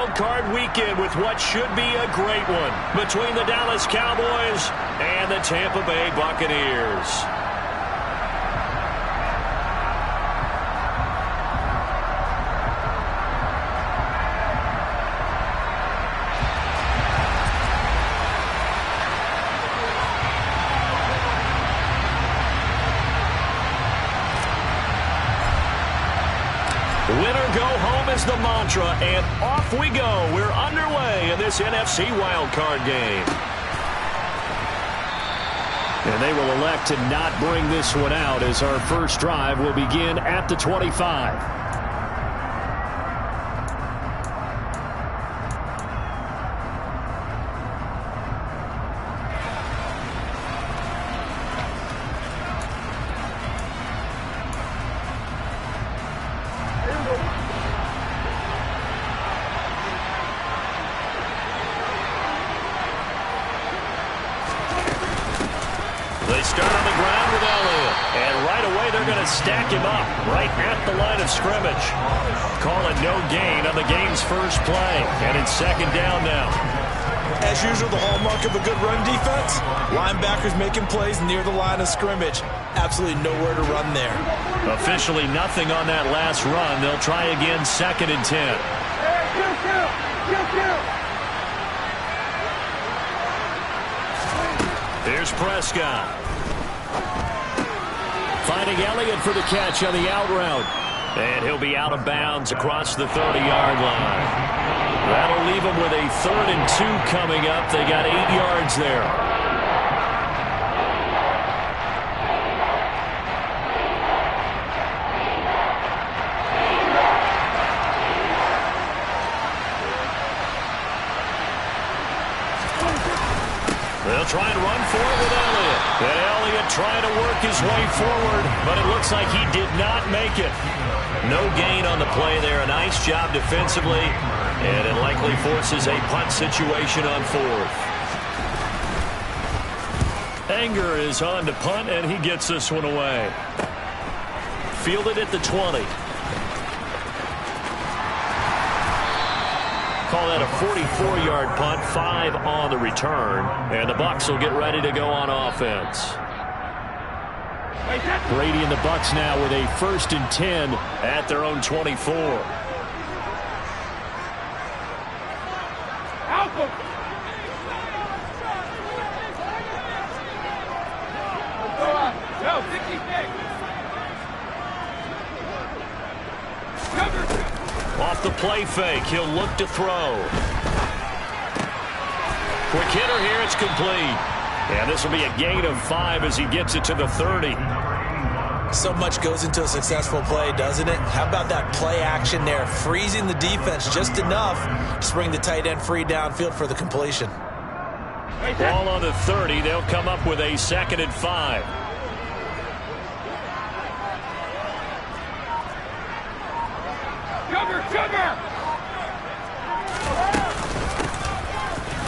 wild card weekend with what should be a great one between the Dallas Cowboys and the Tampa Bay Buccaneers. Winner go home is the mantra, and off we go. We're underway in this NFC wildcard game. And they will elect to not bring this one out as our first drive will begin at the 25. They start on the ground with Elliott. And right away, they're going to stack him up right at the line of scrimmage. Call it no gain on the game's first play. And it's second down now. As usual, the hallmark of a good run defense, linebackers making plays near the line of scrimmage. Absolutely nowhere to run there. Officially nothing on that last run. They'll try again, second and 10. Here's Prescott. Finding Elliott for the catch on the out route. And he'll be out of bounds across the 30-yard line. That'll leave him with a 3rd and 2 coming up. They got 8 yards there. They'll try and run for it with Elliott. And Elliott trying to work his way forward, but it looks like he did not make it. No gain on the play there. A nice job defensively, and it likely forces a punt situation on 4th. Anger is on to punt, and he gets this one away. Fielded at the 20. Call that a 44-yard punt, 5 on the return. And the Bucs will get ready to go on offense. Brady and the Bucs now with a 1st and 10 at their own 24. Off the play fake, he'll look to throw. Quick hitter here, it's complete. And this will be a gain of 5 as he gets it to the 30. So much goes into a successful play, doesn't it? How about that play action there, freezing the defense just enough to bring the tight end free downfield for the completion. Ball on the 30, they'll come up with a 2nd and 5.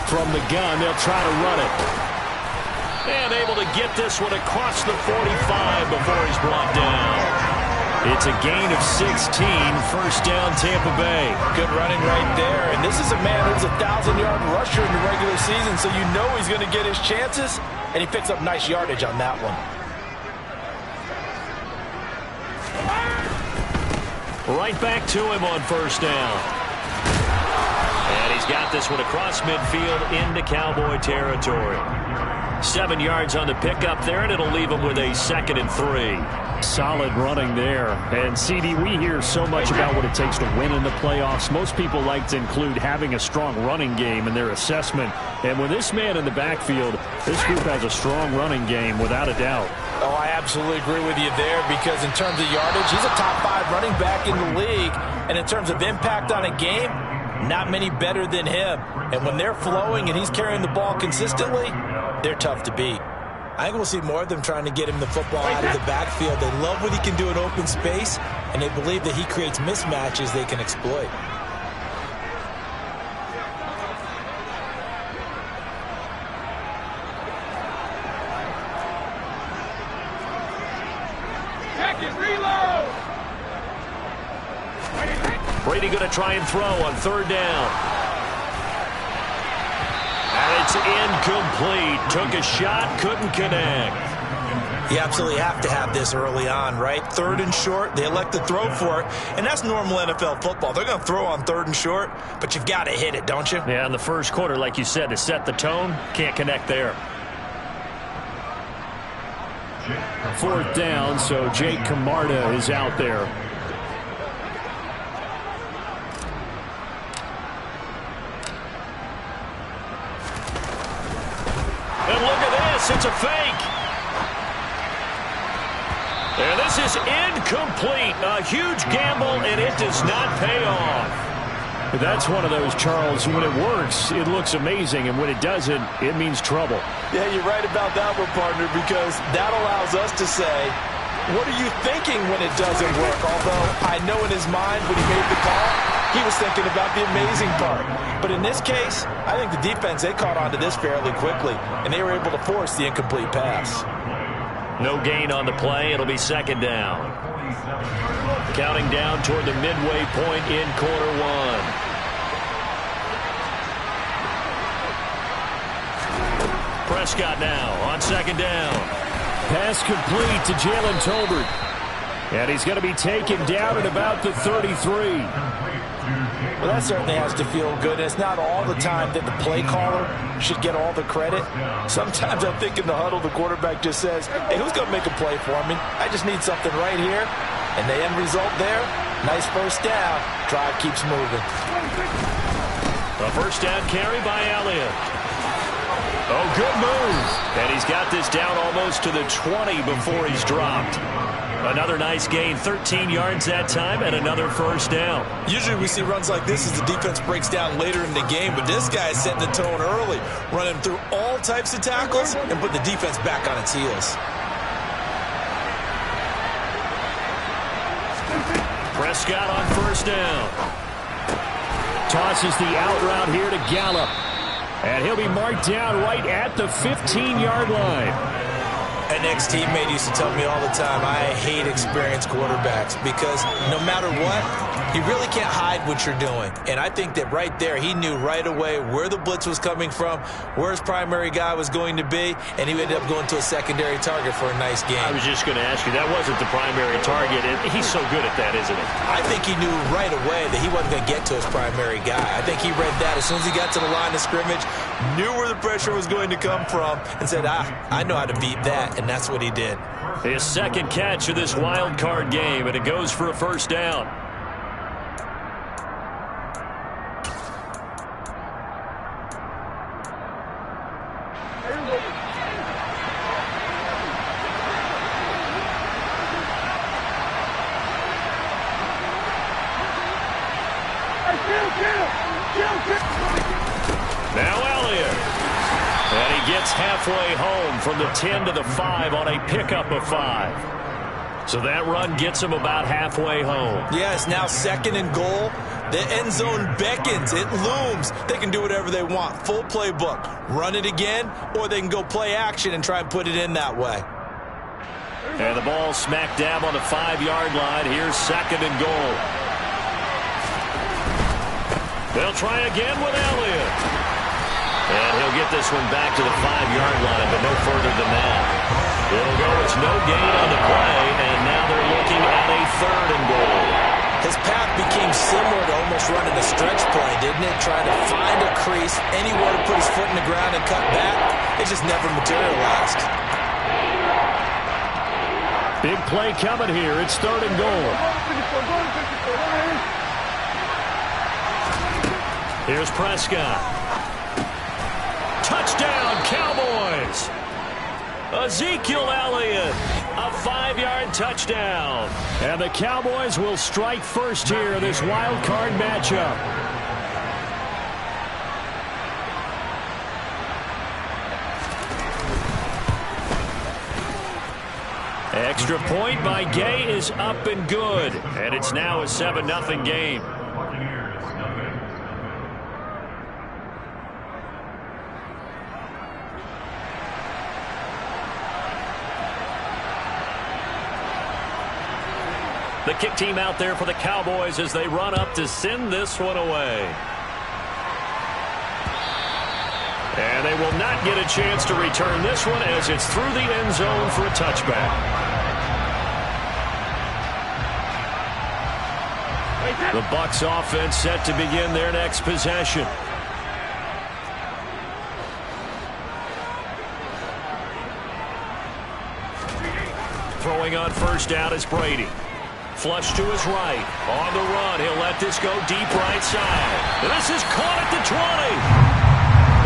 From the gun, they'll try to run it. And able to get this one across the 45 before he's brought down. It's a gain of 16, first down Tampa Bay. Good running right there. And this is a man who's a 1,000-yard rusher in the regular season, so you know he's going to get his chances, and he picks up nice yardage on that one. Right back to him on first down. And he's got this one across midfield into Cowboy territory. 7 yards on the pickup there, and it'll leave him with a 2nd and 3. Solid running there. And, CD, we hear so much about what it takes to win in the playoffs. Most people like to include having a strong running game in their assessment. And with this man in the backfield, this group has a strong running game without a doubt. Oh, I absolutely agree with you there, because in terms of yardage, he's a top 5 running back in the league. And in terms of impact on a game, not many better than him. And when they're flowing and he's carrying the ball consistently, they're tough to beat. I think we'll see more of them trying to get him the football out of the backfield. They love what he can do in open space, and they believe that he creates mismatches they can exploit. Brady going to try and throw on third down. And it's incomplete. Took a shot, couldn't connect. You absolutely have to have this early on, right? Third and short, they elect to throw for it, and that's normal NFL football. They're going to throw on third and short, but you've got to hit it, don't you? Yeah, in the first quarter, like you said, to set the tone, can't connect there. Fourth down, so Jake Camarda is out there. And look at this, it's a fake. And this is incomplete. A huge gamble, and it does not pay off. That's one of those, Charles, when it works, it looks amazing, and when it doesn't, it means trouble. Yeah, you're right about that one, partner, because that allows us to say, what are you thinking when it doesn't work? Although I know in his mind when he made the call, he was thinking about the amazing part. But in this case, I think the defense, they caught on to this fairly quickly, and they were able to force the incomplete pass. No gain on the play. It'll be second down. Counting down toward the midway point in quarter one. Prescott now on second down. Pass complete to Jalen Tolbert. And he's going to be taken down at about the 33. Well, that certainly has to feel good. It's not all the time that the play caller should get all the credit. Sometimes I think in the huddle, the quarterback just says, hey, who's going to make a play for me? I just need something right here. And the end result there, nice first down. Drive keeps moving. A first down carry by Elliott. Oh, good move. And he's got this down almost to the 20 before he's dropped. Another nice gain, 13 yards that time, and another first down. Usually we see runs like this as the defense breaks down later in the game, but this guy is setting the tone early, running through all types of tackles and put the defense back on its heels. Prescott on first down. Tosses the out route here to Gallup. And he'll be marked down right at the 15-yard line. An ex-teammate used to tell me all the time, I hate experienced quarterbacks because no matter what, you really can't hide what you're doing. And I think that right there, he knew right away where the blitz was coming from, where his primary guy was going to be, and he ended up going to a secondary target for a nice game. I was just going to ask you, that wasn't the primary target. He's so good at that, isn't he? I think he knew right away that he wasn't going to get to his primary guy. I think he read that as soon as he got to the line of scrimmage, knew where the pressure was going to come from, and said, I know how to beat that. And that's what he did. His second catch of this wild card game, and it goes for a first down. Now Elliott. And he gets halfway home from the 10 to the 5 on a pickup of 5. So that run gets him about halfway home. Yeah, it's now second and goal. The end zone beckons. It looms. They can do whatever they want. Full playbook. Run it again, or they can go play action and try and put it in that way. And the ball smack dab on the 5-yard line. Here's second and goal. They'll try again with Elliott. And he'll get this one back to the 5-yard line, but no further than that. It'll go, it's no gain on the play, and now they're looking at a third and goal. His path became similar to almost running a stretch play, didn't it? Trying to find a crease, anywhere to put his foot in the ground and cut back. It just never materialized. Big play coming here. It's third and goal. Here's Prescott. Touchdown, Cowboys! Ezekiel Elliott, a 5-yard touchdown. And the Cowboys will strike first here in this wild card matchup. Extra point by Gay is up and good. And it's now a 7-0 game. The kick team out there for the Cowboys as they run up to send this one away. And they will not get a chance to return this one as it's through the end zone for a touchback. The Bucs offense set to begin their next possession. Throwing on first down is Brady. Flush to his right. On the run. He'll let this go deep right side. This is caught at the 20.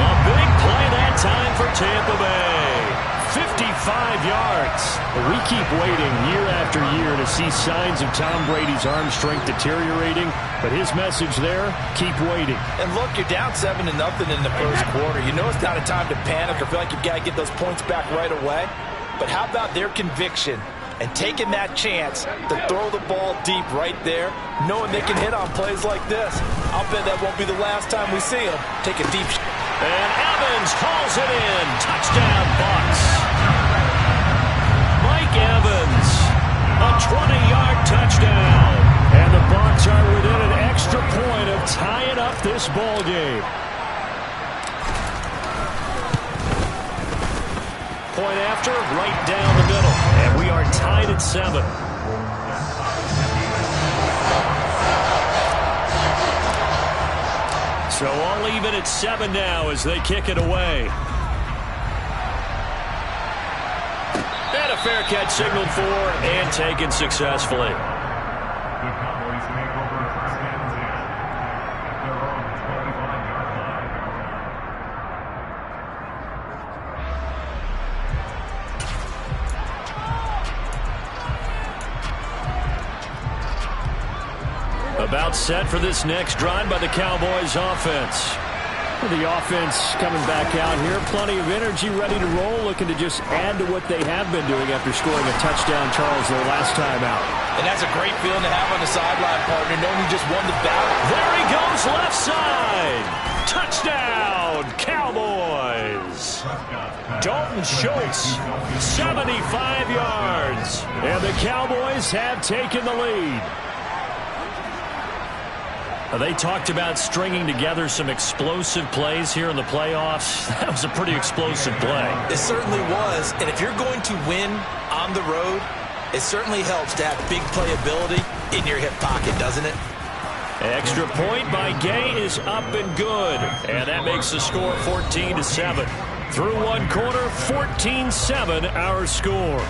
A big play that time for Tampa Bay. 55 yards. We keep waiting year after year to see signs of Tom Brady's arm strength deteriorating, but his message there, keep waiting. And look, you're down 7-0 in the first quarter. You know it's not a time to panic or feel like you've got to get those points back right away. But how about their conviction and taking that chance to throw the ball deep right there, knowing they can hit on plays like this? I'll bet that won't be the last time we see them take a deep shot. And Evans hauls it in. Touchdown, Bucs. Mike Evans, a 20-yard touchdown. And the Bucs are within an extra point of tying up this ball game. Point after, right down the middle. And we are tied at 7. So all even at 7 now as they kick it away. And a fair catch signaled for and taken successfully. About set for this next drive by the Cowboys offense. The offense coming back out here. Plenty of energy, ready to roll, looking to just add to what they have been doing after scoring a touchdown, Charles, their last time out. And that's a great feeling to have on the sideline, partner, knowing you just won the battle. There he goes, left side. Touchdown, Cowboys. Dalton Schultz, 75 yards. And the Cowboys have taken the lead. They talked about stringing together some explosive plays here in the playoffs. That was a pretty explosive play. It certainly was. And if you're going to win on the road, it certainly helps to have big playability in your hip pocket, doesn't it? Extra point by Gay is up and good. And that makes the score 14-7. Through one quarter, 14-7 our score.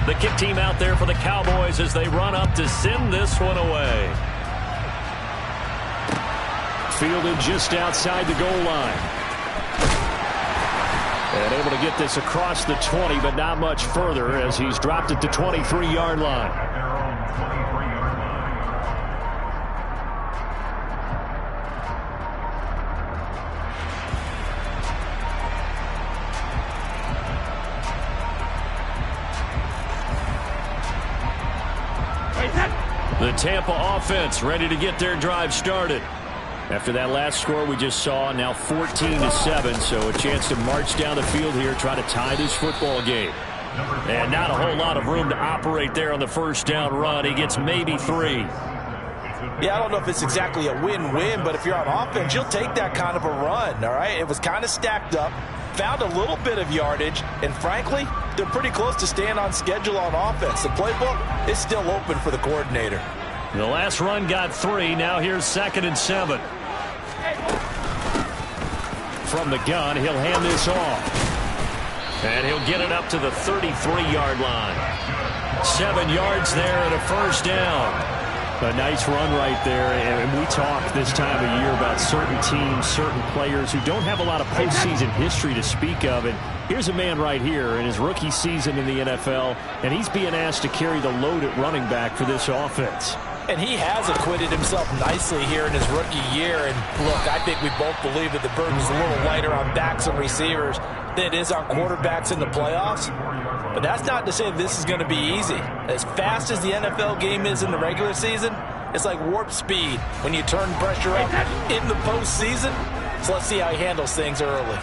The kick team out there for the Cowboys as they run up to send this one away. Fielded just outside the goal line. And able to get this across the 20, but not much further as he's dropped at the 23-yard line. The Tampa offense ready to get their drive started. After that last score we just saw, now 14-7, so a chance to march down the field here, try to tie this football game. And not a whole lot of room to operate there on the first down run. He gets maybe 3. Yeah, I don't know if it's exactly a win-win, but if you're on offense, you'll take that kind of a run, all right? It was kind of stacked up, found a little bit of yardage, and frankly, they're pretty close to staying on schedule on offense. The playbook is still open for the coordinator. The last run got 3. Now here's 2nd and 7. From the gun, he'll hand this off. And he'll get it up to the 33-yard line. 7 yards there and a first down. A nice run right there. And we talk this time of year about certain teams, certain players who don't have a lot of postseason history to speak of. And here's a man right here in his rookie season in the NFL, and he's being asked to carry the load at running back for this offense. And he has acquitted himself nicely here in his rookie year. And look, I think we both believe that the burden's a little lighter on backs and receivers than it is on quarterbacks in the playoffs. But that's not to say this is going to be easy. As fast as the NFL game is in the regular season, it's like warp speed when you turn pressure up in the postseason. So let's see how he handles things early.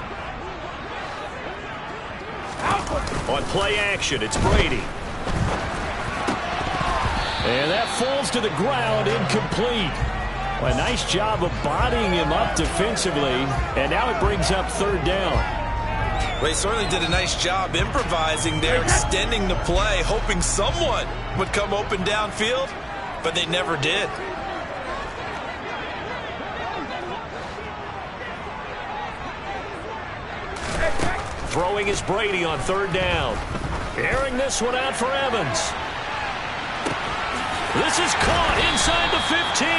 On play action, it's Brady. And that falls to the ground, incomplete. Well, a nice job of bodying him up defensively, and now it brings up third down. Well, he certainly did a nice job improvising there, extending the play, hoping someone would come open downfield, but they never did. Throwing is Brady on third down. Airing this one out for Evans. This is caught inside the 15.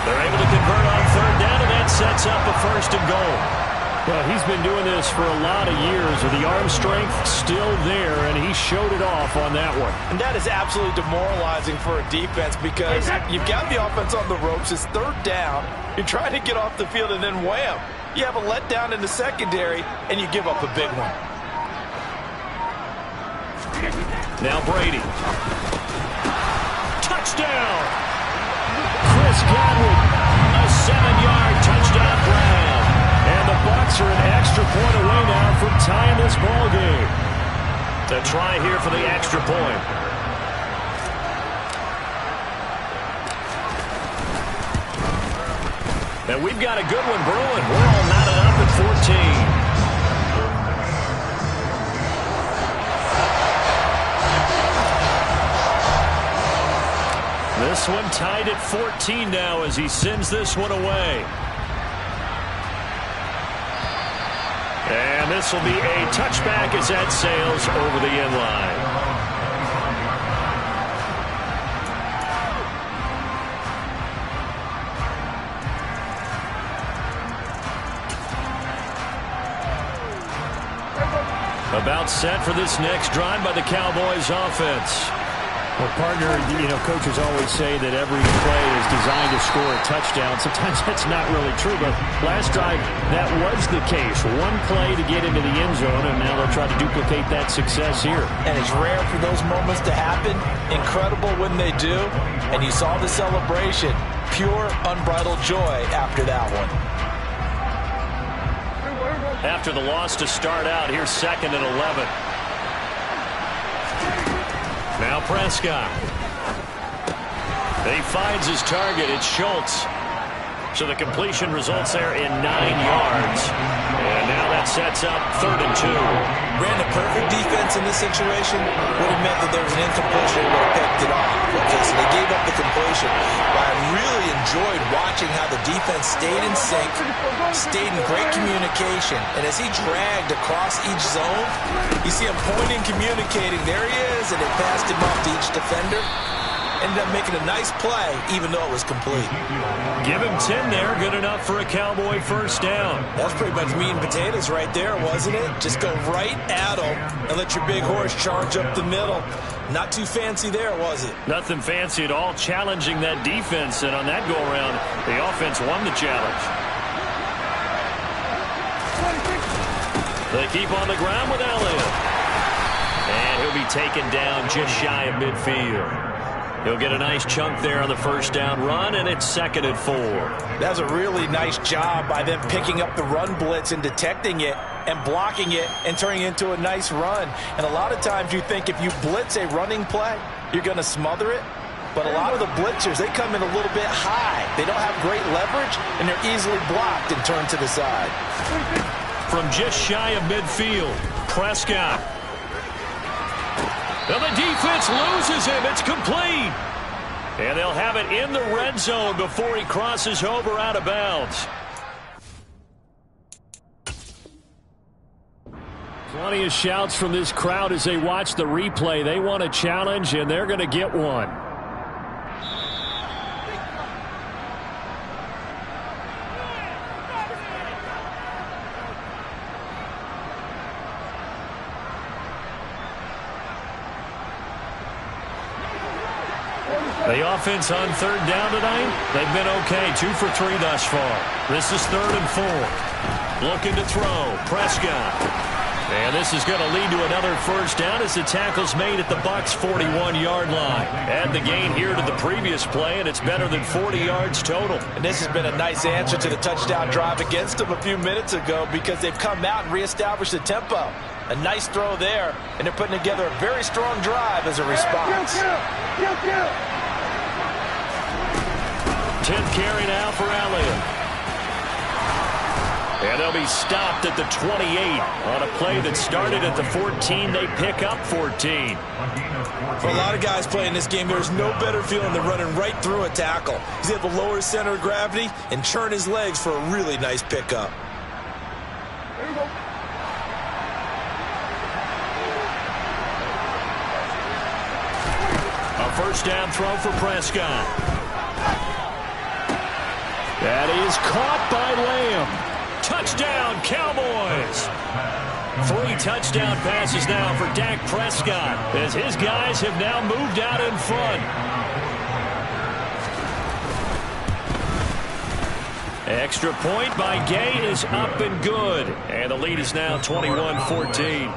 They're able to convert on third down, and that sets up a first and goal. Well, he's been doing this for a lot of years with the arm strength still there, and he showed it off on that one. And that is absolutely demoralizing for a defense because you've got the offense on the ropes. It's third down. You're trying to get off the field, and then wham, you have a letdown in the secondary, and you give up a big one. Now Brady. Touchdown! Chris Godwin, a 7-yard touchdown grab. And the Bucs are an extra point away now from tying this ball game. The try here for the extra point. And we've got a good one brewing. We're all knotted up at 14. This one tied at 14 now as he sends this one away. And this will be a touchback as that sails over the end line. About set for this next drive by the Cowboys offense. Well, partner, coaches always say that every play is designed to score a touchdown. Sometimes that's not really true, but last drive, that was the case. One play to get into the end zone, and now they'll try to duplicate that success here. And it's rare for those moments to happen. Incredible when they do. And you saw the celebration. Pure, unbridled joy after that one. After the loss to start out, here's 2nd and 11. Now Prescott. He finds his target. It's Schultz. So the completion results there in 9 yards. And now that sets up 3rd and 2. Ran a perfect defense in this situation. Would have meant that there was an incompletion that would have picked it off. Okay, so they gave up the completion. But I really enjoyed watching how the defense stayed in sync, stayed in great communication. And as he dragged across each zone, you see him pointing, communicating. There he is, and they passed him off to each defender. Ended up making a nice play, even though it was complete. Give him 10 there. Good enough for a Cowboy first down. That's pretty much meat and potatoes right there, wasn't it? Just go right at him and let your big horse charge up the middle. Not too fancy there, was it? Nothing fancy at all. Challenging that defense, and on that go-around, the offense won the challenge. They keep on the ground with Elliott. And he'll be taken down just shy of midfield. He'll get a nice chunk there on the first down run, and it's 2nd and 4. That's a really nice job by them picking up the run blitz and detecting it and blocking it and turning it into a nice run. And a lot of times you think if you blitz a running play, you're going to smother it. But a lot of the blitzers, they come in a little bit high. They don't have great leverage, and they're easily blocked and turned to the side. From just shy of midfield, Prescott. Well, the defense loses him. It's complete. And they'll have it in the red zone before he crosses over out of bounds. Plenty of shouts from this crowd as they watch the replay. They want a challenge, and they're going to get one. The offense on third down tonight, they've been okay. 2 for 3 thus far. This is 3rd and 4. Looking to throw. Prescott. And this is going to lead to another first down as the tackle's made at the Bucs' 41-yard line. Add the gain here to the previous play, and it's better than 40 yards total. And this has been a nice answer to the touchdown drive against them a few minutes ago because they've come out and reestablished the tempo. A nice throw there, and they're putting together a very strong drive as a response. 10th carry now for Elliott. And they'll be stopped at the 28 on a play that started at the 14. They pick up 14. For a lot of guys playing this game, there's no better feeling than running right through a tackle. He's able to lower his center of gravity and churn his legs for a really nice pickup. There you go. A first down throw for Prescott. That is caught by Lamb. Touchdown, Cowboys! 3 touchdown passes now for Dak Prescott as his guys have now moved out in front. Extra point by Gay is up and good. And the lead is now 21-14.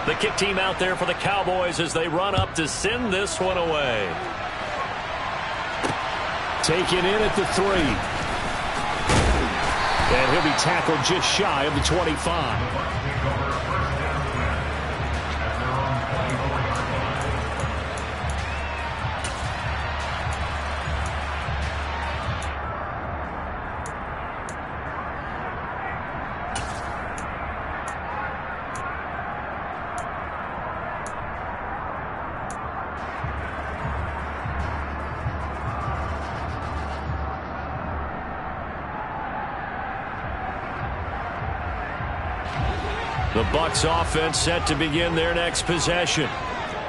The kick team out there for the Cowboys as they run up to send this one away. Taken in at the 3. And he'll be tackled just shy of the 25. The Bucs offense set to begin their next possession.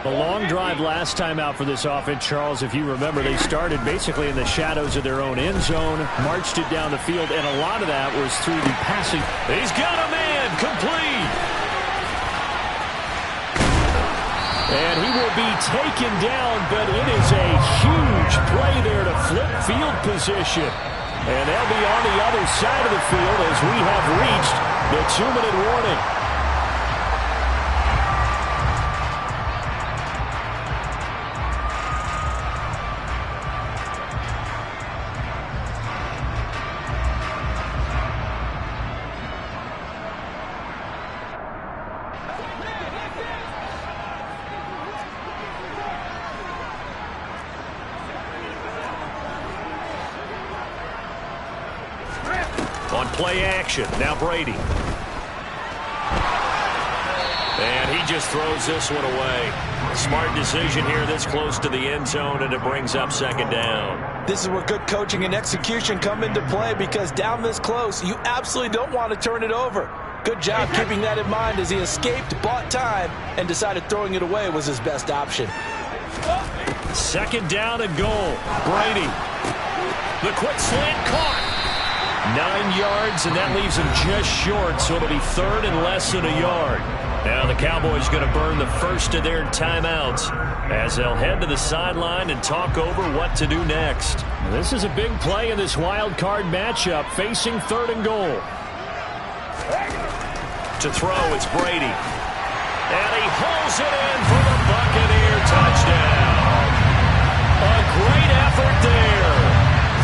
A long drive last time out for this offense, Charles. If you remember, they started basically in the shadows of their own end zone, marched it down the field, and a lot of that was through the passing. He's got a man complete. And he will be taken down, but it is a huge play there to flip field position. And they'll be on the other side of the field as we have reached the 2-minute warning. On play action, now Brady. And he just throws this one away. Smart decision here this close to the end zone, and it brings up second down. This is where good coaching and execution come into play because down this close, you absolutely don't want to turn it over. Good job keeping that in mind as he escaped, bought time, and decided throwing it away was his best option. Second down and goal. Brady. The quick slant caught. 9 yards, and that leaves him just short, so it'll be third and less than a yard. Now the Cowboys going to burn the first of their timeouts as they'll head to the sideline and talk over what to do next. This is a big play in this wild card matchup, facing third and goal. To throw, it's Brady. And he hauls it in for the Buccaneer touchdown. A great effort there.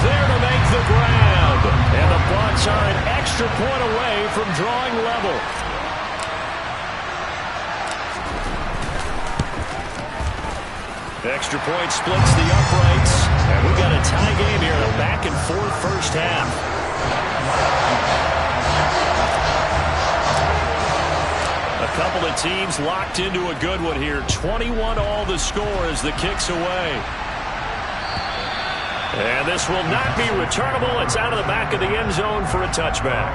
There to make the grab. And the Bucs are an extra point away from drawing level. Extra point splits the uprights. And we've got a tie game here. A back and forth first half. A couple of teams locked into a good one here. 21 all the score as the kick's away. And this will not be returnable. It's out of the back of the end zone for a touchback.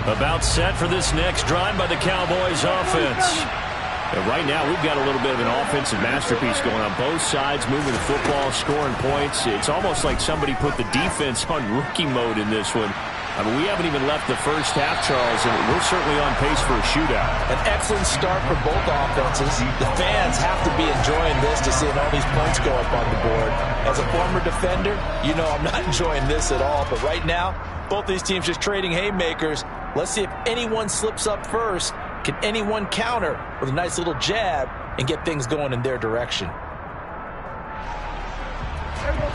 About set for this next drive by the Cowboys offense. And right now, we've got a little bit of an offensive masterpiece going on both sides, moving the football, scoring points. It's almost like somebody put the defense on rookie mode in this one. I mean, we haven't even left the first half, Charles, and we're certainly on pace for a shootout. An excellent start for both offenses. The fans have to be enjoying this to seeing all these points go up on the board. As a former defender, you know I'm not enjoying this at all. But right now, both these teams just trading haymakers. Let's see if anyone slips up first. Can anyone counter with a nice little jab and get things going in their direction?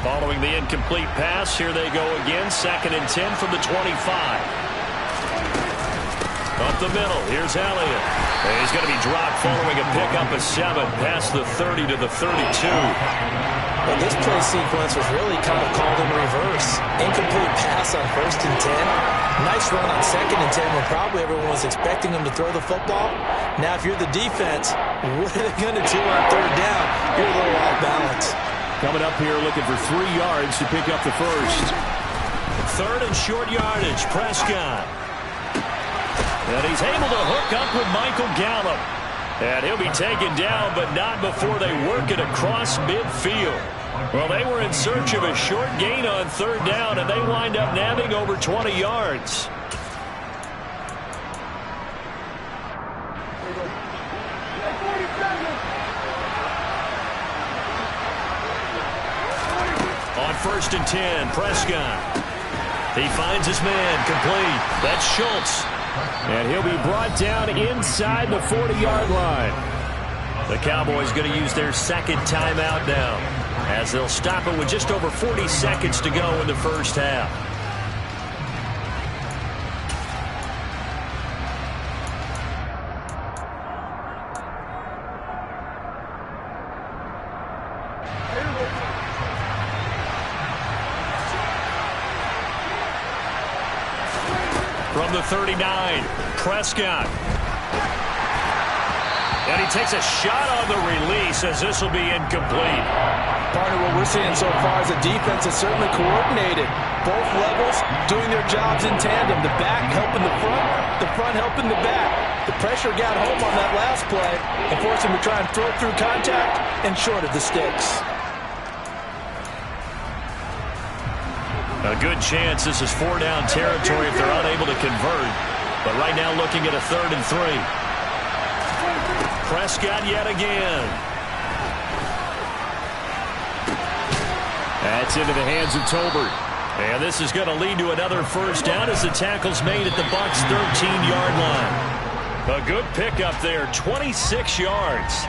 Following the incomplete pass, here they go again. 2nd and 10 from the 25. Up the middle, here's Elliott. He's going to be dropped following a pickup of 7 past the 30 to the 32. Well, this play sequence was really kind of called in reverse. Incomplete pass on 1st and 10. Nice run on 2nd and 10 when probably everyone was expecting him to throw the football. Now, if you're the defense, what are they going to do on 3rd down? You're a little off balance. Coming up here looking for 3 yards to pick up the first. 3rd and short yardage, Prescott. And he's able to hook up with Michael Gallup. And he'll be taken down, but not before they work it across midfield. Well, they were in search of a short gain on 3rd down, and they wind up nabbing over 20 yards. On 1st and 10, Prescott. He finds his man, complete. That's Schultz. And he'll be brought down inside the 40-yard line. The Cowboys going to use their 2nd timeout now, as they'll stop it with just over 40 seconds to go in the first half. From the 39, Prescott. And he takes a shot on the release as this will be incomplete. Partner, what we're seeing so far is a defense that's certainly coordinated. Both levels doing their jobs in tandem. The back helping the front helping the back. The pressure got home on that last play and forced him to try and throw through contact and short of the sticks. A good chance this is 4-down territory if they're unable to convert. But right now looking at a 3rd and 3. Prescott yet again. That's into the hands of Tolbert. And this is going to lead to another first down as the tackle's made at the Bucs' 13-yard line. A good pickup there, 26 yards.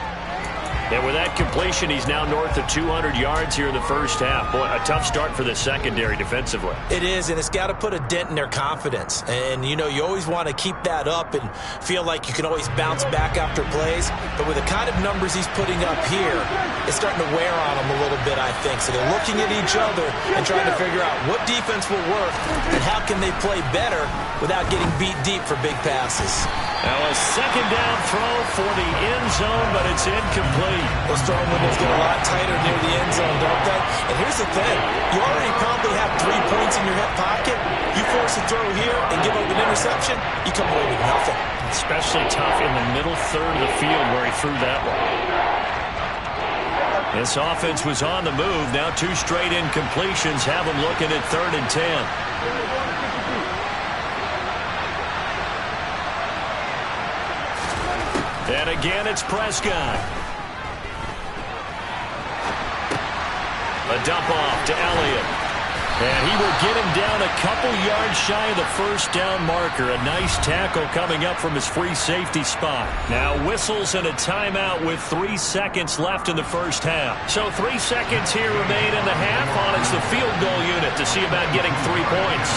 And with that completion, he's now north of 200 yards here in the first half. Boy, a tough start for the secondary defensively. It is, and it's got to put a dent in their confidence. And, you know, you always want to keep that up and feel like you can always bounce back after plays. But with the kind of numbers he's putting up here, it's starting to wear on them a little bit, I think. So they're looking at each other and trying to figure out what defense will work and how can they play better without getting beat deep for big passes. Now a 2nd down throw for the end zone, but it's incomplete. Those throwing windows get a lot tighter near the end zone, don't they? And here's the thing. You already probably have 3 points in your hip pocket. You force a throw here and give up an interception, you come away with nothing. Especially tough in the middle 3rd of the field where he threw that one. This offense was on the move. Now 2 straight incompletions have them looking at 3rd and 10. And again, it's Prescott. A dump off to Elliott. And he will get him down a couple yards shy of the first down marker. A nice tackle coming up from his free safety spot. Now whistles and a timeout with 3 seconds left in the first half. So 3 seconds here remain in the half. On it's the field goal unit to see about getting 3 points.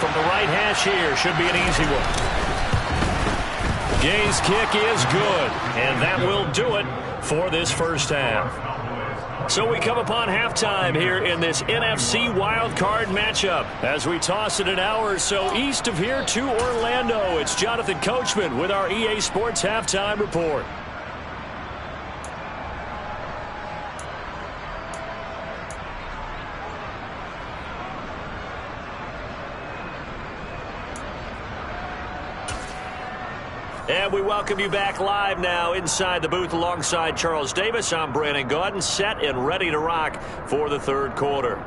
From the right hash here, should be an easy one. Gay's kick is good, and that will do it for this first half. So we come upon halftime here in this NFC wildcard matchup. As we toss it an hour or so east of here to Orlando, it's Jonathan Coachman with our EA Sports Halftime Report. And we welcome you back live now inside the booth alongside Charles Davis. I'm Brandon Gaudin, set and ready to rock for the third quarter.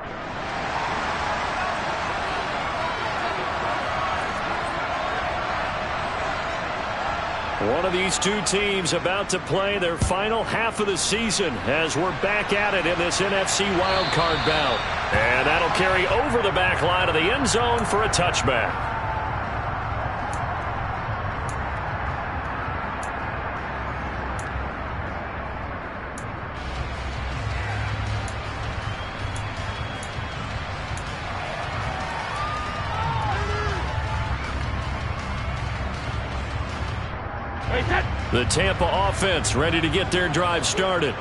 One of these two teams about to play their final half of the season as we're back at it in this NFC wildcard bout. And that'll carry over the back line of the end zone for a touchback. The Tampa offense ready to get their drive started.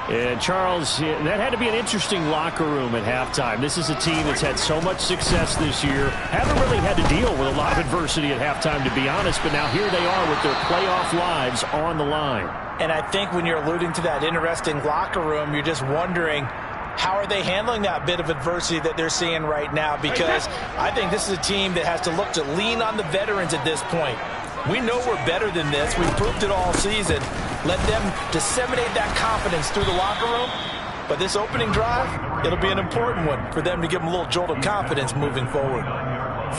And Charles, that had to be an interesting locker room at halftime. This is a team that's had so much success this year. Haven't really had to deal with a lot of adversity at halftime, to be honest. But now here they are with their playoff lives on the line. And I think when you're alluding to that interesting locker room, you're just wondering, how are they handling that bit of adversity that they're seeing right now? Because I think this is a team that has to look to lean on the veterans at this point. We know we're better than this. We've proved it all season. Let them disseminate that confidence through the locker room. But this opening drive, it'll be an important one for them to give them a little jolt of confidence moving forward.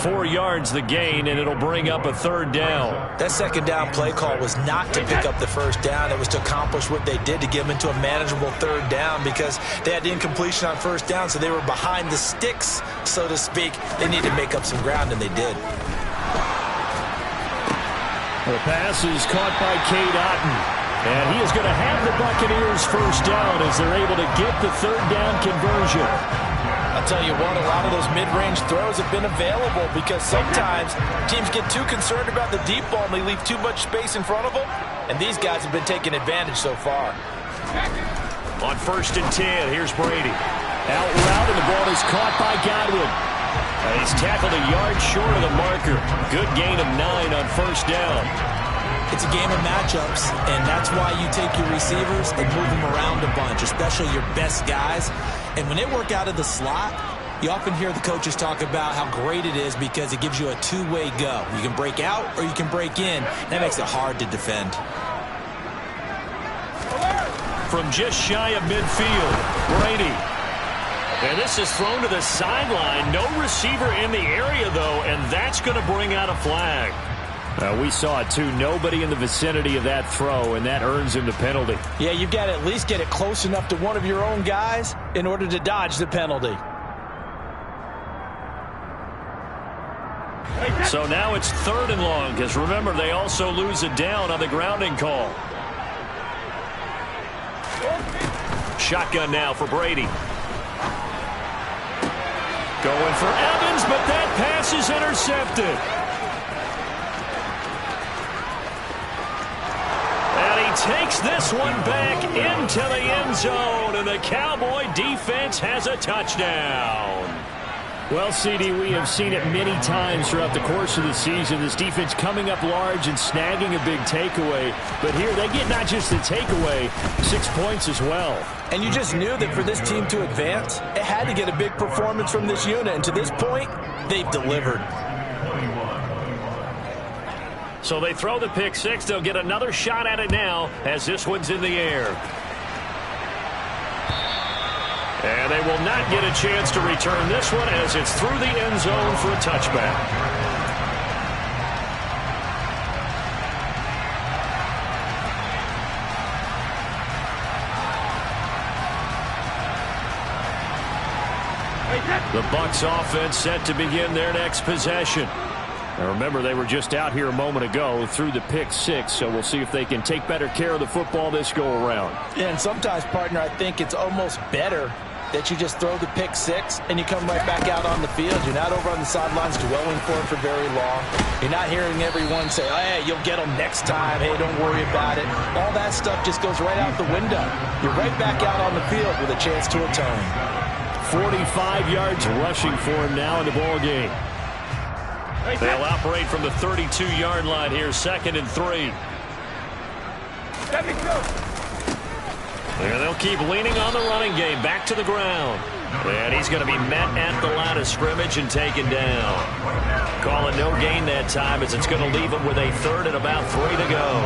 4 yards the gain, and it'll bring up a third down. That second down play call was not to pick up the first down. It was to accomplish what they did, to get them into a manageable third down, because they had the incompletion on first down, so they were behind the sticks, so to speak. They needed to make up some ground, and they did. The pass is caught by Cade Otton. And he is going to have the Buccaneers first down as they're able to get the third down conversion. I'll tell you what, a lot of those mid-range throws have been available because sometimes teams get too concerned about the deep ball and they leave too much space in front of them. And these guys have been taking advantage so far. On 1st and 10, here's Brady. Out route, and the ball is caught by Godwin. And he's tackled a yard short of the marker. Good gain of 9 on first down. It's a game of matchups, and that's why you take your receivers and move them around a bunch, especially your best guys. And when they work out of the slot, you often hear the coaches talk about how great it is because it gives you a two-way go. You can break out or you can break in. That makes it hard to defend. From just shy of midfield, Brady. And this is thrown to the sideline. No receiver in the area, though, and that's going to bring out a flag. We saw it, too. Nobody in the vicinity of that throw, and that earns him the penalty. Yeah, you've got to at least get it close enough to one of your own guys in order to dodge the penalty. So now it's 3rd and long, because remember, they also lose a down on the grounding call. Shotgun now for Brady. Going for Evans, but that pass is intercepted. And he takes this one back into the end zone, and the Cowboy defense has a touchdown. Well, CD, we have seen it many times throughout the course of the season. This defense coming up large and snagging a big takeaway. But here they get not just the takeaway, 6 points as well. And you just knew that for this team to advance, it had to get a big performance from this unit. And to this point, they've delivered. So they throw the pick six. They'll get another shot at it now as this one's in the air. And they will not get a chance to return this one as it's through the end zone for a touchback. The Bucs offense set to begin their next possession. Now remember, they were just out here a moment ago through the pick six, so we'll see if they can take better care of the football this go-around. Yeah, and sometimes, partner, I think it's almost better that you just throw the pick six and you come right back out on the field. You're not over on the sidelines dwelling for it for very long. You're not hearing everyone say, oh, hey, you'll get them next time. Hey, don't worry about it. All that stuff just goes right out the window. You're right back out on the field with a chance to atone. 45 yards rushing for him now in the ball game. They'll operate from the 32-yard line here, 2nd and 3. And they'll keep leaning on the running game. Back to the ground. And he's going to be met at the line of scrimmage and taken down. Calling no gain that time as it's going to leave him with a third and about 3 to go.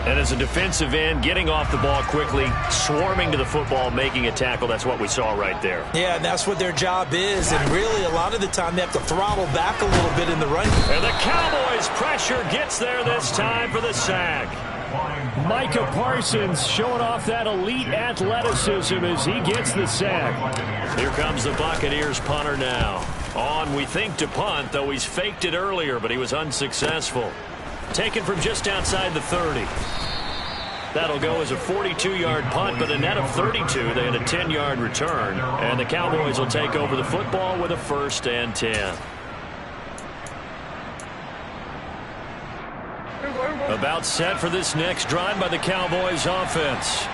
And as a defensive end, getting off the ball quickly, swarming to the football, making a tackle, that's what we saw right there. Yeah, and that's what their job is. And really, a lot of the time, they have to throttle back a little bit in the run. And the Cowboys' pressure gets there this time for the sack. Micah Parsons showing off that elite athleticism as he gets the sack. Here comes the Buccaneers punter now. On, we think, to punt, though he's faked it earlier, but he was unsuccessful. Taken from just outside the 30. That'll go as a 42-yard punt, but a net of 32. They had a 10-yard return. And the Cowboys will take over the football with a 1st and 10. About set for this next drive by the Cowboys offense.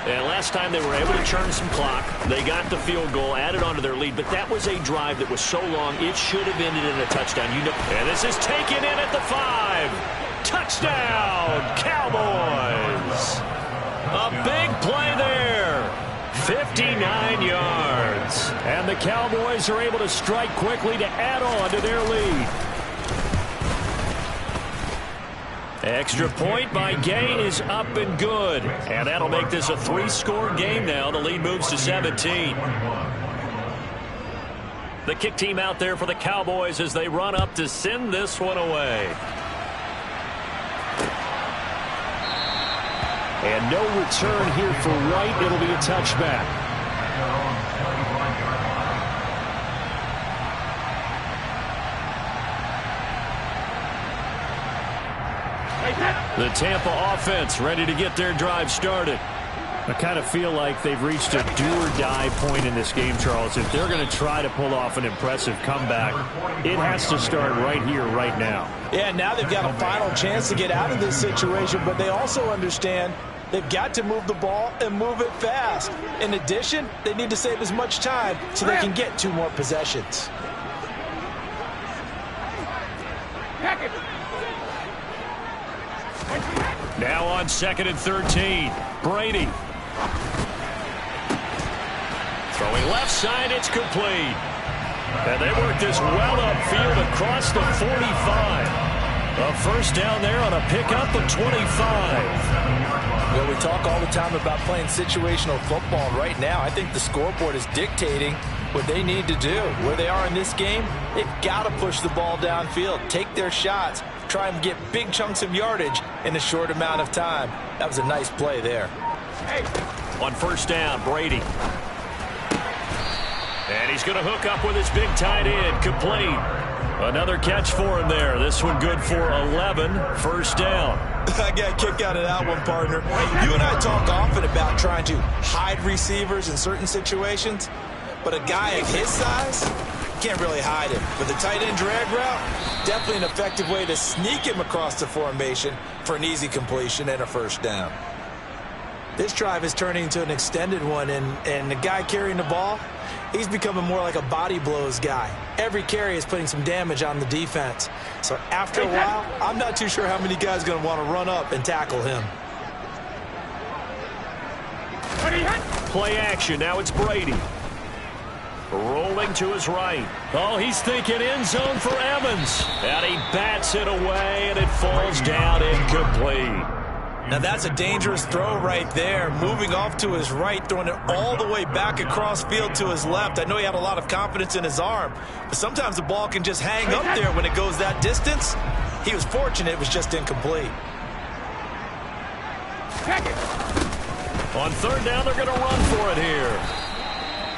And last time they were able to churn some clock. They got the field goal, added on to their lead, but that was a drive that was so long it should have ended in a touchdown. And this is taken in at the 5. Touchdown, Cowboys. A big play there. 59 yards. And the Cowboys are able to strike quickly to add on to their lead. Extra point by Gay is up and good. And that'll make this a 3-score game now. The lead moves to 17. The kick team out there for the Cowboys as they run up to send this one away. And no return here for White. It'll be a touchback. The Tampa offense ready to get their drive started. I kind of feel like they've reached a do-or-die point in this game, Charles. If they're going to try to pull off an impressive comeback, it has to start right here, right now. Yeah, now they've got a final chance to get out of this situation, but they also understand they've got to move the ball and move it fast. In addition, they need to save as much time so they can get 2 more possessions. Now on 2nd and 13. Brady. Throwing left side, it's complete. And they work this well upfield across the 45. A 1st down there on a pickup of 25. Well, we talk all the time about playing situational football. Right now, I think the scoreboard is dictating what they need to do. Where they are in this game, they've got to push the ball downfield, take their shots, try and get big chunks of yardage in a short amount of time. That was a nice play there. On 1st down, Brady. And he's going to hook up with his big tight end, complete. Another catch for him there. This one good for 11, 1st down. I got a kick out of that one, partner. You and I talk often about trying to hide receivers in certain situations, but a guy of his size can't really hide him. But the tight end drag route, definitely an effective way to sneak him across the formation for an easy completion and a 1st down. This drive is turning into an extended one, and the guy carrying the ball, he's becoming more like a body blows guy. Every carry is putting some damage on the defense. So after a while, I'm not too sure how many guys are going to want to run up and tackle him. Play action. Now it's Brady. Rolling to his right. Oh, he's thinking end zone for Evans. And he bats it away, and it falls down incomplete. Now that's a dangerous throw right there. Moving off to his right, throwing it all the way back across field to his left. I know he had a lot of confidence in his arm, but sometimes the ball can just hang up there when it goes that distance. He was fortunate it was just incomplete. On 3rd down, they're going to run for it here.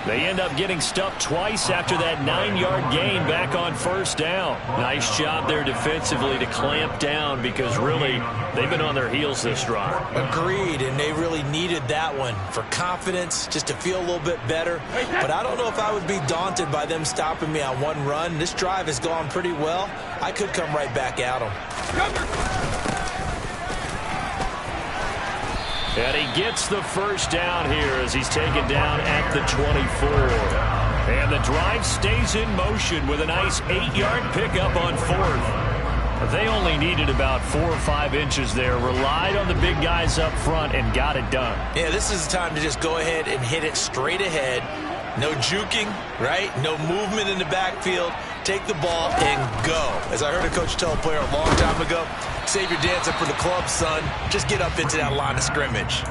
They end up getting stuffed twice after that 9-yard gain back on 1st down. Nice job there defensively to clamp down because really they've been on their heels this drive. Agreed, and they really needed that one for confidence, just to feel a little bit better. But I don't know if I would be daunted by them stopping me on one run. This drive has gone pretty well. I could come right back at them. And he gets the 1st down here as he's taken down at the 24. And the drive stays in motion with a nice 8-yard pickup on 4th. They only needed about 4 or 5 inches there, relied on the big guys up front, and got it done. Yeah, this is the time to just go ahead and hit it straight ahead. No juking, right? No movement in the backfield. Take the ball and go. As I heard a coach tell a player a long time ago, save your dancing for the club, son. Just get up into that line of scrimmage.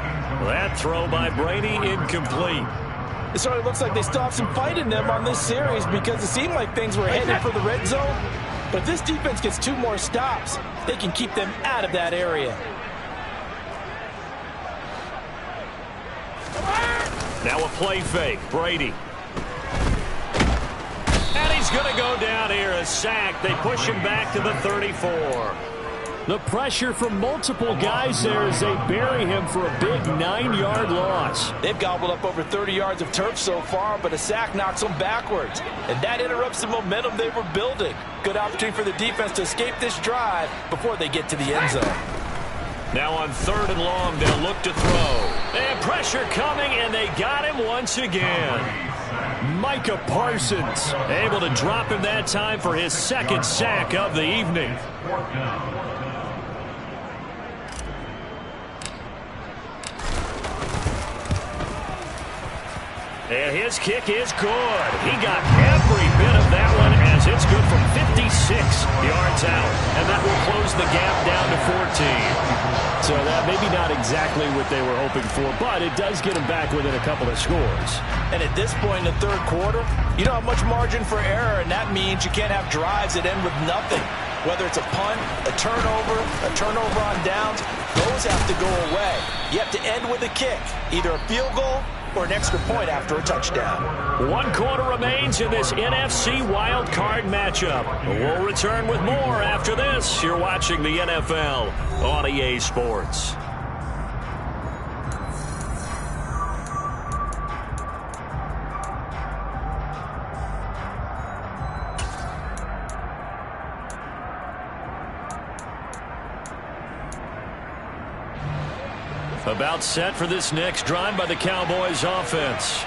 That throw by Brady incomplete. It certainly looks like they still have some fight in them on this series because it seemed like things were headed for the red zone. But if this defense gets 2 more stops, they can keep them out of that area. Now a play fake. Brady. And he's going to go down here. A sack. They push him back to the 34. The pressure from multiple guys there as they bury him for a big 9-yard loss. They've gobbled up over 30 yards of turf so far, but a sack knocks them backwards. And that interrupts the momentum they were building. Good opportunity for the defense to escape this drive before they get to the end zone. Now on 3rd and long, they'll look to throw. And pressure coming, and they got him once again. Micah Parsons able to drop him that time for his 2nd sack of the evening. And his kick is good. He got every bit of that one as it's good from 56 yards out. And that will close the gap down to 14. So that maybe not exactly what they were hoping for, but it does get them back within a couple of scores. And at this point in the 3rd quarter, you don't have much margin for error, and that means you can't have drives that end with nothing. Whether it's a punt, a turnover on downs, those have to go away. You have to end with a kick, either a field goal or an extra point after a touchdown. 1 quarter remains in this NFC Wild Card matchup. We'll return with more after this. You're watching the NFL on EA Sports. About set for this next drive by the Cowboys offense.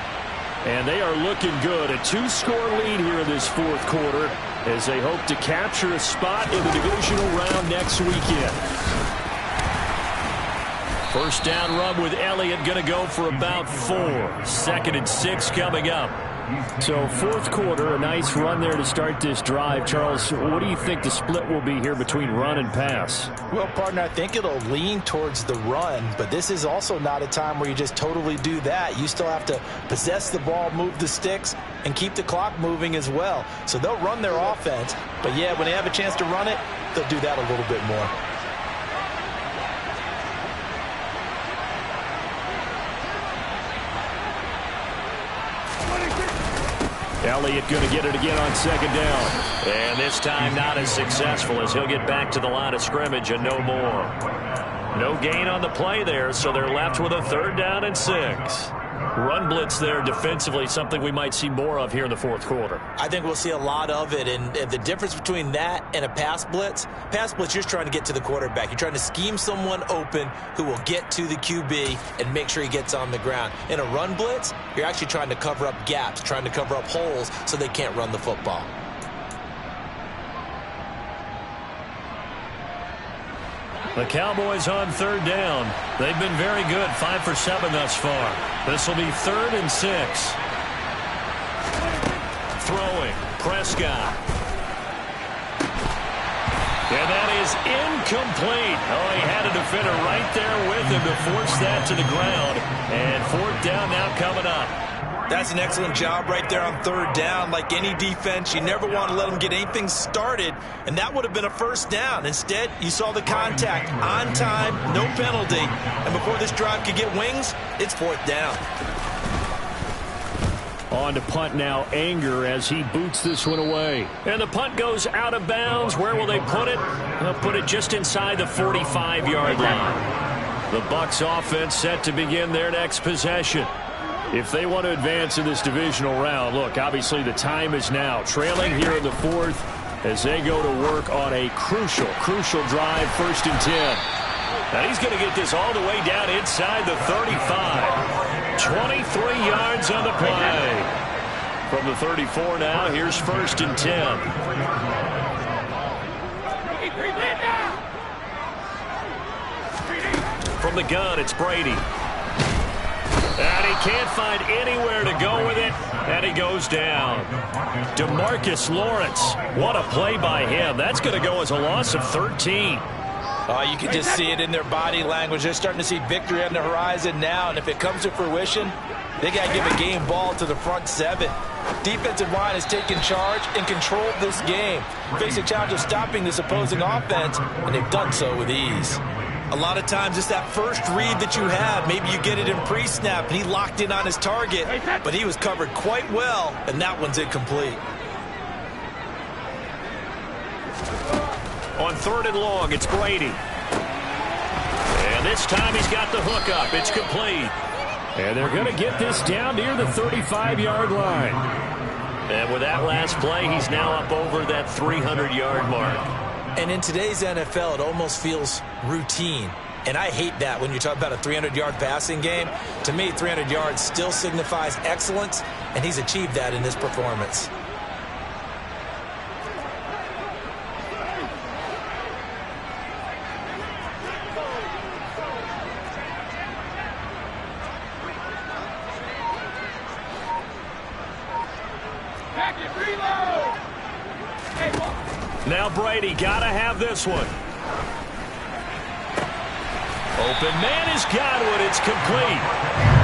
And they are looking good. A 2-score lead here in this 4th quarter as they hope to capture a spot in the divisional round next weekend. First down run with Elliott going to go for about 4. 2nd and 6 coming up. So 4th quarter, a nice run there to start this drive. Charles, what do you think the split will be here between run and pass? Well, partner, I think it'll lean towards the run, but this is also not a time where you just totally do that. You still have to possess the ball, move the sticks, and keep the clock moving as well. So they'll run their offense, but yeah, when they have a chance to run it, they'll do that a little bit more. Elliott going to get it again on 2nd down. And this time not as successful as he'll get back to the line of scrimmage and no more. No gain on the play there, so they're left with a 3rd down and 6. Run blitz there defensively, something we might see more of here in the 4th quarter. I think we'll see a lot of it, and the difference between that and a pass blitz, you're just trying to get to the quarterback. You're trying to scheme someone open who will get to the QB and make sure he gets on the ground. In a run blitz, you're actually trying to cover up gaps, trying to cover up holes so they can't run the football. The Cowboys on 3rd down. They've been very good, 5 for 7 thus far. This will be 3rd and 6. Throwing, Prescott. And that is incomplete. Oh, he had a defender right there with him to force that to the ground. And 4th down now coming up. That's an excellent job right there on 3rd down. Like any defense, you never want to let them get anything started, and that would have been a 1st down. Instead, you saw the contact on time, no penalty, and before this drive could get wings, it's 4th down. On to punt now, Anger as he boots this one away. And the punt goes out of bounds. Where will they put it? They'll put it just inside the 45-yard line. The Bucs offense set to begin their next possession. If they want to advance in this divisional round, look, obviously the time is now. Trailing here in the 4th as they go to work on a crucial drive, 1st and 10. And he's going to get this all the the way down inside the 35. 23 yards on the play. From the 34 now, here's 1st and 10. from the gun, it's Brady. And he can't find anywhere to go with it, and he goes down. DeMarcus Lawrence, what a play by him. That's going to go as a loss of 13. Oh, you can just see it in their body language. They're starting to see victory on the horizon now, and if it comes to fruition, they got to give a game ball to the front seven. Defensive line has taken charge and controlled this game. Face a challenge of stopping this opposing offense, and they've done so with ease. A lot of times it's that first read that you have. Maybe you get it in pre-snap, and he locked in on his target, but he was covered quite well, and that one's incomplete. On 3rd and long, it's Brady. And this time he's got the hook up. It's complete. And they're going to get this down near the 35-yard line. And with that last play, he's now up over that 300-yard mark. And in today's NFL, it almost feels routine. And I hate that when you talk about a 300-yard passing game. To me, 300 yards still signifies excellence, and he's achieved that in this performance. Now Brady, gotta have this one. Open man has got one. It's complete.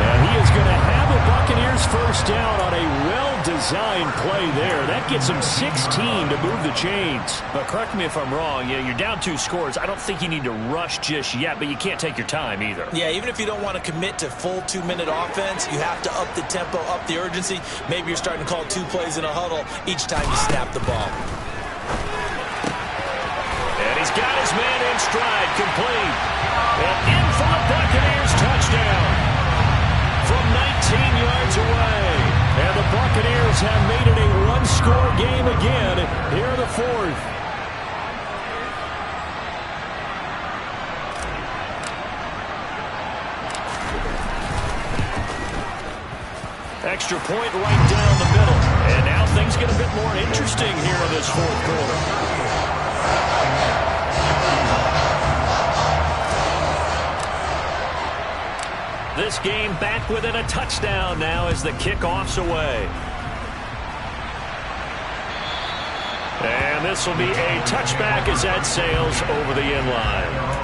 And he is going to have the Buccaneers first down on a well-designed play there. That gets him 16 to move the chains. But correct me if I'm wrong. You're down 2 scores. I don't think you need to rush just yet, but you can't take your time either. Yeah, even if you don't want to commit to full 2-minute offense, you have to up the tempo, up the urgency. Maybe you're starting to call 2 plays in a huddle each time you snap the ball. And he's got his man in stride, complete. And in for the Buccaneers, touchdown. From 19 yards away. And the Buccaneers have made it a 1-score game again here in the 4th. Extra point right down the middle. And now things get a bit more interesting here in this 4th quarter. This game back within a touchdown now as the kickoff's away. And this will be a touchback as that sails over the end line.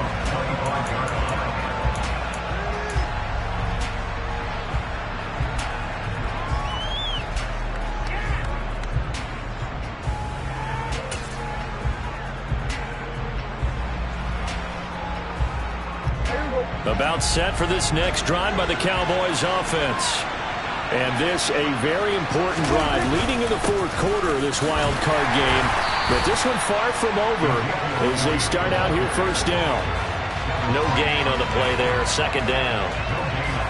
About set for this next drive by the Cowboys offense. And this a very important drive leading in the 4th quarter of this wild card game. But this one far from over as they start out here first down. No gain on the play there, 2nd down.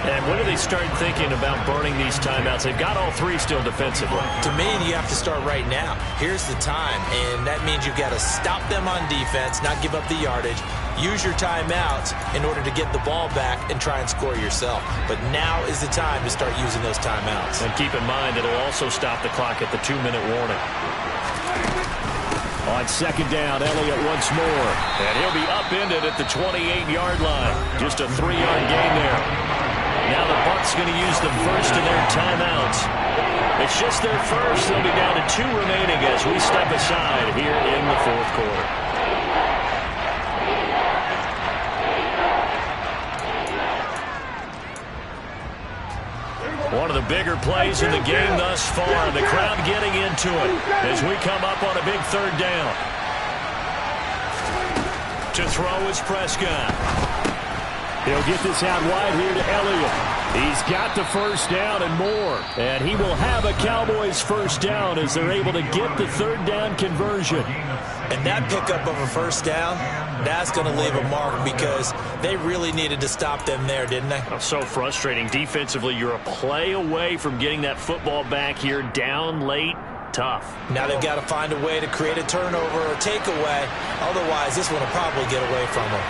And when do they start thinking about burning these timeouts? They've got all 3 still defensively. To me, you have to start right now. Here's the time, and that means you've got to stop them on defense, not give up the yardage. Use your timeouts in order to get the ball back and try and score yourself. But now is the time to start using those timeouts. And keep in mind, it'll also stop the clock at the 2-minute warning. On 2nd down, Elliott once more. And he'll be upended at the 28-yard line. Just a 3-yard gain there. Now the Bucs going to use them first in their timeouts. It's just their first. They'll be down to 2 remaining as we step aside here in the 4th quarter. One of the bigger plays in the game thus far. The crowd getting into it as we come up on a big 3rd down. To throw is Prescott. He'll get this out wide here to Elliott. He's got the first down and more. And he will have a Cowboys first down as they're able to get the 3rd down conversion. And that pickup of a first down, that's going to leave a mark because they really needed to stop them there, didn't they? So frustrating. Defensively, you're a play away from getting that football back here down late. Tough. Now they've got to find a way to create a turnover or takeaway. Otherwise, this one will probably get away from them.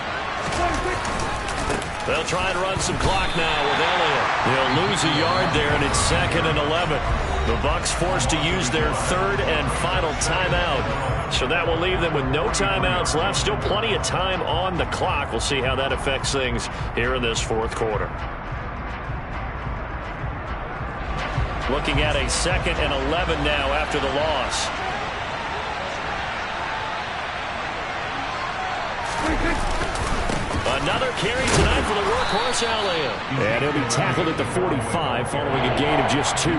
They'll try and run some clock now with Elliott. They'll lose a yard there, and it's 2nd and 11. The Bucs forced to use their 3rd and final timeout. So that will leave them with no timeouts left. Still plenty of time on the clock. We'll see how that affects things here in this fourth quarter. Looking at a 2nd and 11 now after the loss. Another carry tonight for the workhorse, Alea. And he'll be tackled at the 45 following a gain of just 2.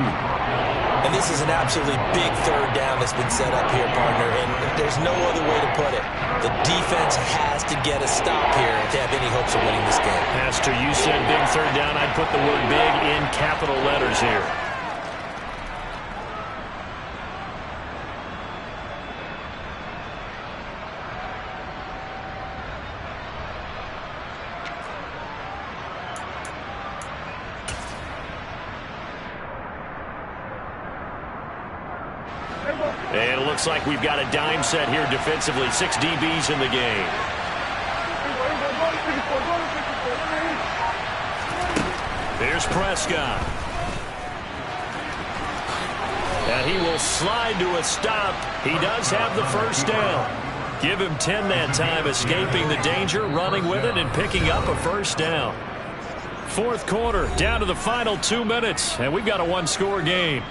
And this is an absolutely big third down that's been set up here, partner, and there's no other way to put it. The defense has to get a stop here to have any hopes of winning this game. Pastor, you said big third down. I'd put the word big in capital letters here. And it looks like we've got a dime set here defensively. 6 DBs in the game. Here's Prescott. And he will slide to a stop. He does have the first down. Give him 10 that time, escaping the danger, running with it, and picking up a first down. Fourth quarter, down to the final 2 minutes, and we've got a one-score game.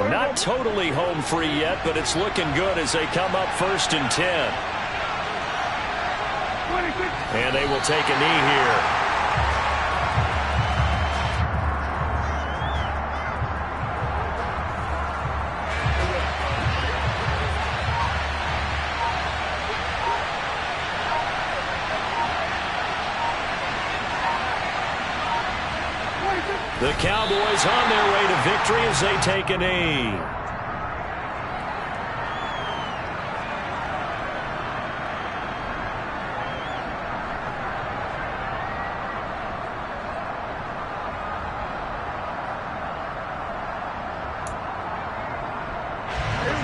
Not totally home free yet, but it's looking good as they come up 1st and 10. And they will take a knee here. The Cowboys on their way to victory as they take a knee.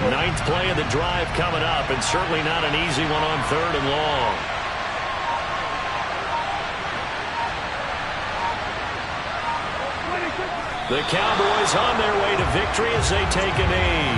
Ninth play of the drive coming up, and certainly not an easy one on 3rd and long. The Cowboys on their way to victory as they take a knee.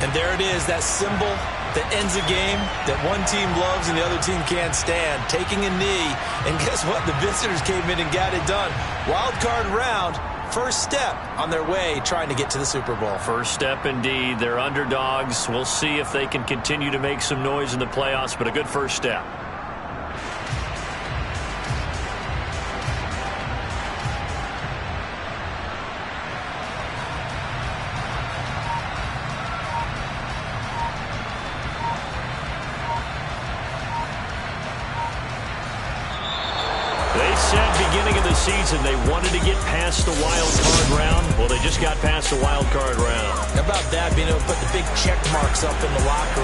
And there it is, that symbol that ends a game that one team loves and the other team can't stand. Taking a knee, and guess what? The visitors came in and got it done. Wild card round, first step on their way trying to get to the Super Bowl. First step indeed. They're underdogs. We'll see if they can continue to make some noise in the playoffs, but a good first step. They said beginning of the season they wanted to get past the wild card round. Well, they just got past the wild card round. How about that, being able to put the big check marks up in the locker room?